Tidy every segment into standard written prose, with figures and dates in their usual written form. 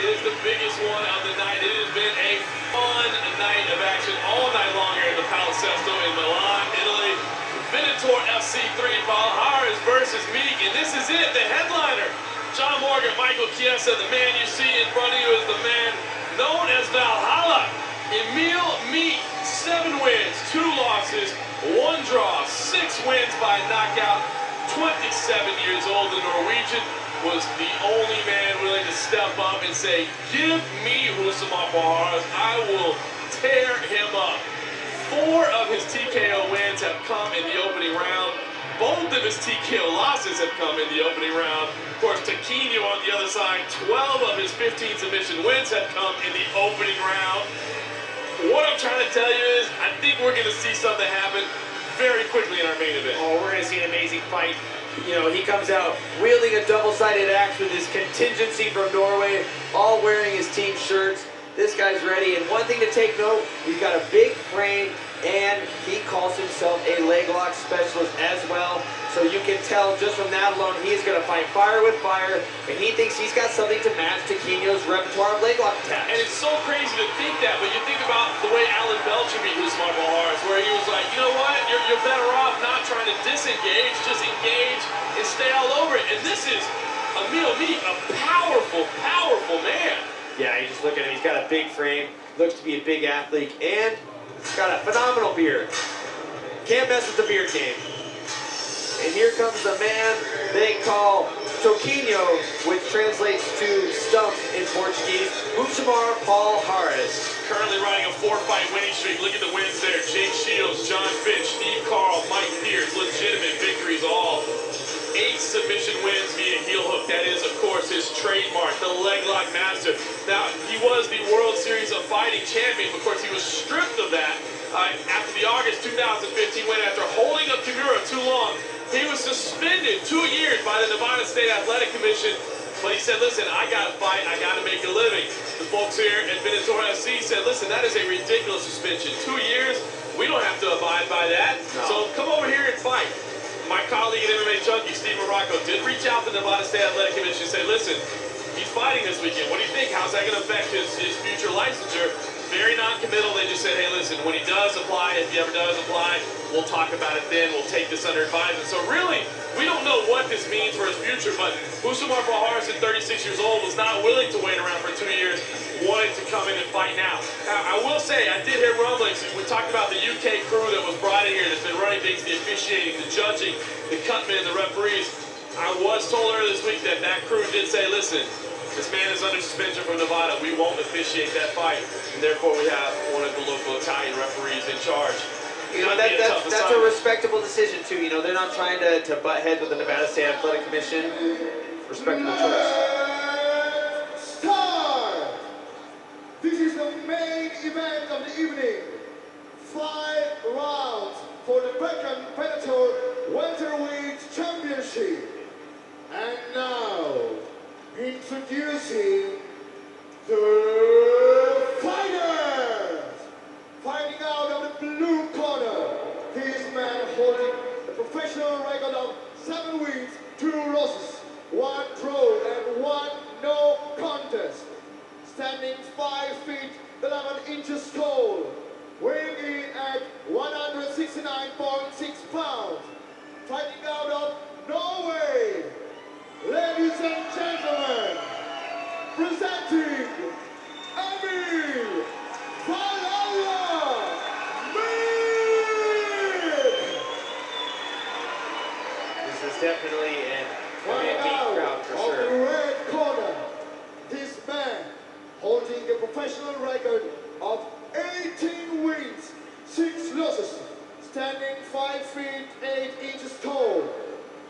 It is the biggest one of the night. It has been a fun night of action all night long here at the Palazzetto in Milan, Italy. Venator FC3, Pål Harris versus Meek, and this is it, the headliner. John Morgan, Michael Chiesa, the man you see in front of you is the man known as Valhalla. Emil Meek, 7 wins, 2 losses, 1 draw, 6 wins by knockout. 27 years old, the Norwegian was the only man willing to step up and say, give me Pål Harris, I will tear him up. 4 of his TKO wins have come in the opening round. Both of his TKO losses have come in the opening round. Of course, Taquinho on the other side, 12 of his 15 submission wins have come in the opening round. What I'm trying to tell you is, I think we're going to see something happen very quickly in our main event. Oh, we're going to see an amazing fight. You know, he comes out wielding a double-sided axe with his contingency from Norway, all wearing his team shirts. This guy's ready, and one thing to take note, he's got a big frame, and he calls himself a leg lock specialist as well. So you can tell just from that alone, he's going to fight fire with fire, and he thinks he's got something to match Taquinho's repertoire of leg lock attacks. And it's so crazy to think that, but you think about the way Alan Belcher beat Pål Harris, where he was like, you know what, you're better off not trying to disengage, just engage and stay all over it. And this is Emil Meek, a powerful, powerful man. Yeah, you just look at him, he's got a big frame, looks to be a big athlete, and he's got a phenomenal beard. Can't mess with the beard game. And here comes the man they call Toquinho, which translates to stump in Portuguese, Pål Harris. Currently riding a 4-fight winning streak. Look at the wins there. Jake Shields, John Finch, Steve Carl, Mike Pierce. Legitimate victories all. 8 submission wins via heel hook. That is, of course, his trademark, the leg lock master. Now, he was the World Series of Fighting champion. Of course, he was stripped of that after the August 2015 win. After holding up Kimura too long, he was suspended 2 years by the Nevada State Athletic Commission. But he said, listen, I got to fight, I got to make a living. The folks here at Venator FC said, listen, that is a ridiculous suspension. 2 years, we don't have to abide by that. No. So come over here and fight. My colleague at MMA Junkie, Steve Morocco, did reach out to the Nevada State Athletic Commission and say, listen, he's fighting this weekend. What do you think? How's that going to affect his future licensure? Very non-committal. They just said, hey, listen, when he does apply, if he ever does apply, we'll talk about it then. We'll take this under advisement. So really, we don't know what this means for his future, but Pål Harris, at 36 years old, was not willing to wait around for 2 years, wanted to come in and fight now. I will say, I did hear rumblings. We talked about the UK crew that was brought in here that's been running things, the officiating, the judging, the cutmen, the referees. I was told earlier this week that that crew did say, listen, this man is under suspension from Nevada. We won't officiate that fight. And therefore, we have one of the local Italian referees in charge. You know, that's a respectable decision, too. You know, they're not trying to butt heads with the Nevada State Athletic Commission. Respectable choice. Start! This is the main event of the evening. 5 rounds for the Venator Welterweight Championship. And now, introducing the fighters. Fighting out of the blue corner, this man holding a professional record of 7 wins, 2 losses, 1 draw, and 1 no contest. Standing 5 feet 11 inches tall, weighing in at 169.6 pounds. Fighting out of Norway. Ladies and gentlemen, presenting Emil Valhalla Meek! This is definitely an MMA crowd for sure. Of the red corner, this man holding a professional record of 18 wins, 6 losses, standing 5 feet 8 inches tall,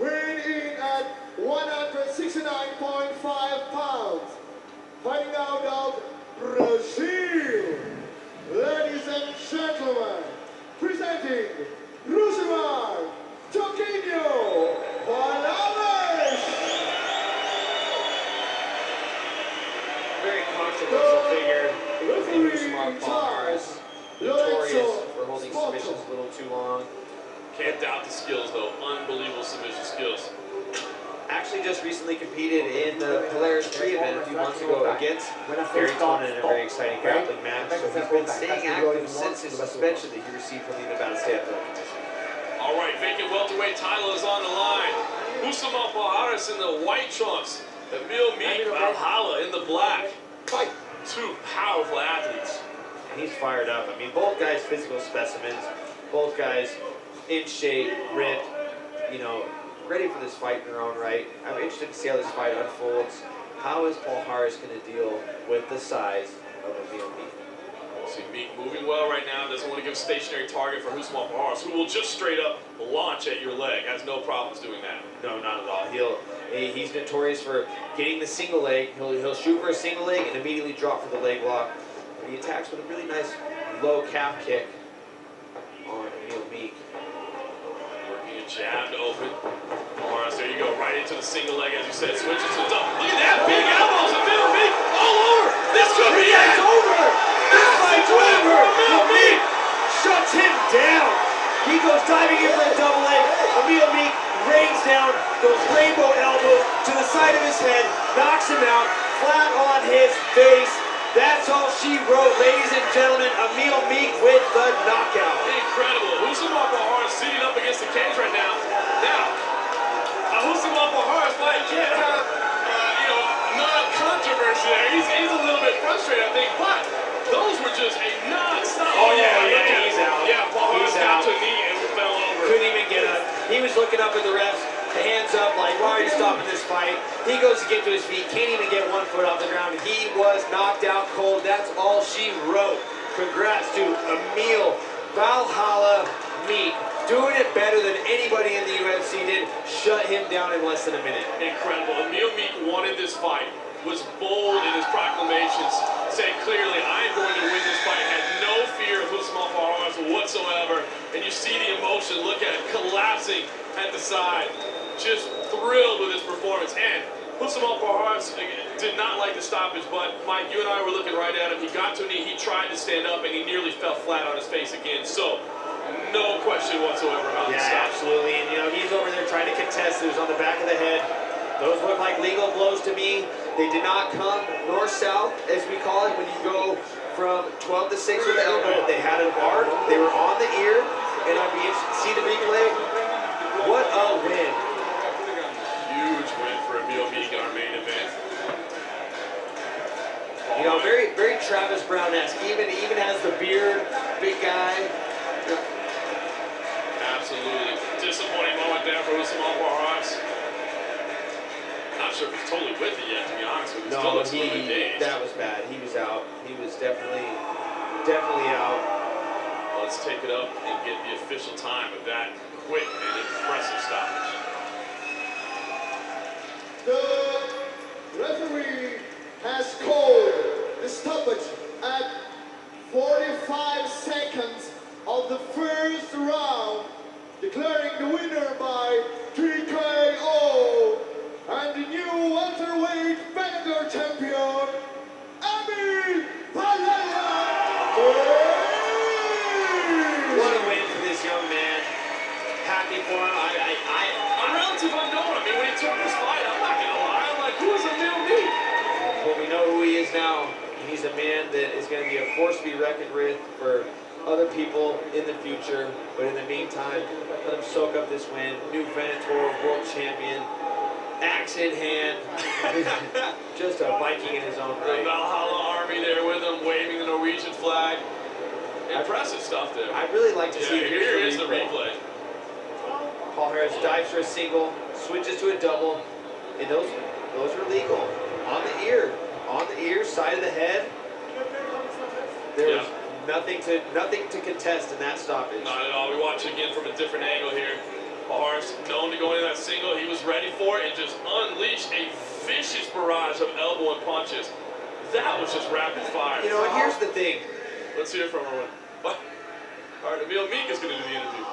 weighing in at 169.5 pounds, fighting out of Brazil. Ladies and gentlemen, presenting Toquinho. Very controversial figure in Pål Harris. Notorious for holding submissions a little too long. Can't doubt the skills, though. Unbelievable submission skills. actually just recently competed in the Polaris 3 event a few months ago against Gary Tonin in a very exciting grappling match. So he's been staying active since his suspension that he received from the Nevada State Athletic Commission. All right, vacant welterweight title is on the line. Pål Harris in the white trunks. Emil Meek, Valhalla in the black. Fight. Two powerful athletes. And he's fired up. I mean, both guys physical specimens. Both guys in shape, ripped, you know, ready for this fight in their own right. I'm interested to see how this fight unfolds. How is Pål Harris going to deal with the size of Emil Meek? See Meek moving well right now. Doesn't want to give a stationary target for Pål Harris, who will just straight up launch at your leg. Has no problems doing that. No, not at all. He's notorious for getting the single leg. He'll shoot for a single leg and immediately drop for the leg lock. But he attacks with a really nice low calf kick on Emil Meek. Working a jab to open. Harris, there you go, right into the single leg, as you said. Switches to the double. Look at that, big elbows. Emil Meek all over. This could be it. It's over. This fight's over. Emil Meek shuts him down. He goes diving in for a double leg. Emil Meek rains down those rainbow elbows to the side of his head, knocks him out, flat on his face. That's all she wrote, ladies and gentlemen. Emil Meek with the knockout. Incredible. Pål Harris seated up against the cage right now. Now, Pål Harris might can't have, non-controversy there. He's a little bit frustrated, I think, but those were just a non-stop. Oh, yeah, he's out. Yeah, Pål Harris He's got out. to a knee and fell over. Couldn't even get up. He was looking up at the refs, hands up like, why are you stopping this fight? He goes to get to his feet, can't even get 1 foot off the ground. He was knocked out cold. That's all she wrote. Congrats to Emil Valhalla Meek. Doing it better than anybody in the UFC did. Shut him down in less than a minute. Incredible. Emil Meek wanted this fight, was bold in his proclamations, said clearly, I am going to win this fight, had no fear of Pål Harris whatsoever. And you see the emotion, look at it, collapsing at the side. Just thrilled with his performance. And Pål Harris did not like the stoppage, but Mike, you and I were looking right at him. He got to a knee, he tried to stand up, and he nearly fell flat on his face again. So, no question whatsoever about the stop. Absolutely. And, you know, he's over there trying to contest. It was on the back of the head. Those look like legal blows to me. They did not come north-south, as we call it, when you go from 12 to 6 with the elbow. They had an arc. They were on the ear. And I'd be interested to see the replay. What a win. Huge win for Emil Meek in our main event. You know, very, very Travis Brown-esque. Even has the beard, big guy. Absolutely. Disappointing moment there for Pål Harris. Not sure if he's totally with it yet, to be honest with you. Still looks a little bit dazed. That was bad. He was out. He was definitely out. Let's take it up and get the official time of that quick and impressive stoppage. The referee has called the stoppage at 45 seconds of the first round, declaring the winner by TKO and the new welterweight Bellator champion, Emil Valhalla. What a win for this young man. Happy for him. I'm relative unknown. I mean, when he took this fight, I'm not going to lie. I'm like, who is Emil Meek? Well, we know who he is now. He's a man that is going to be a force to be reckoned with for other people in the future. But in the meantime, let him soak up this win. New Venator world champion. Axe in hand. Just a Viking in his own The right. Valhalla army there with him, waving the Norwegian flag. Impressive stuff there. I'd really like to see Here is the replay. Pål Harris dives for a single, switches to a double, and those are legal. On the ear, side of the head. There was nothing to contest in that stoppage. Not at all. We watch it again from a different angle here. Pål Harris, known to go into that single, he was ready for it and just unleashed a vicious barrage of elbow and punches. That was just rapid fire. You know, and here's the thing. Let's hear from everyone. What? All right, Emil Meek is going to do the interview.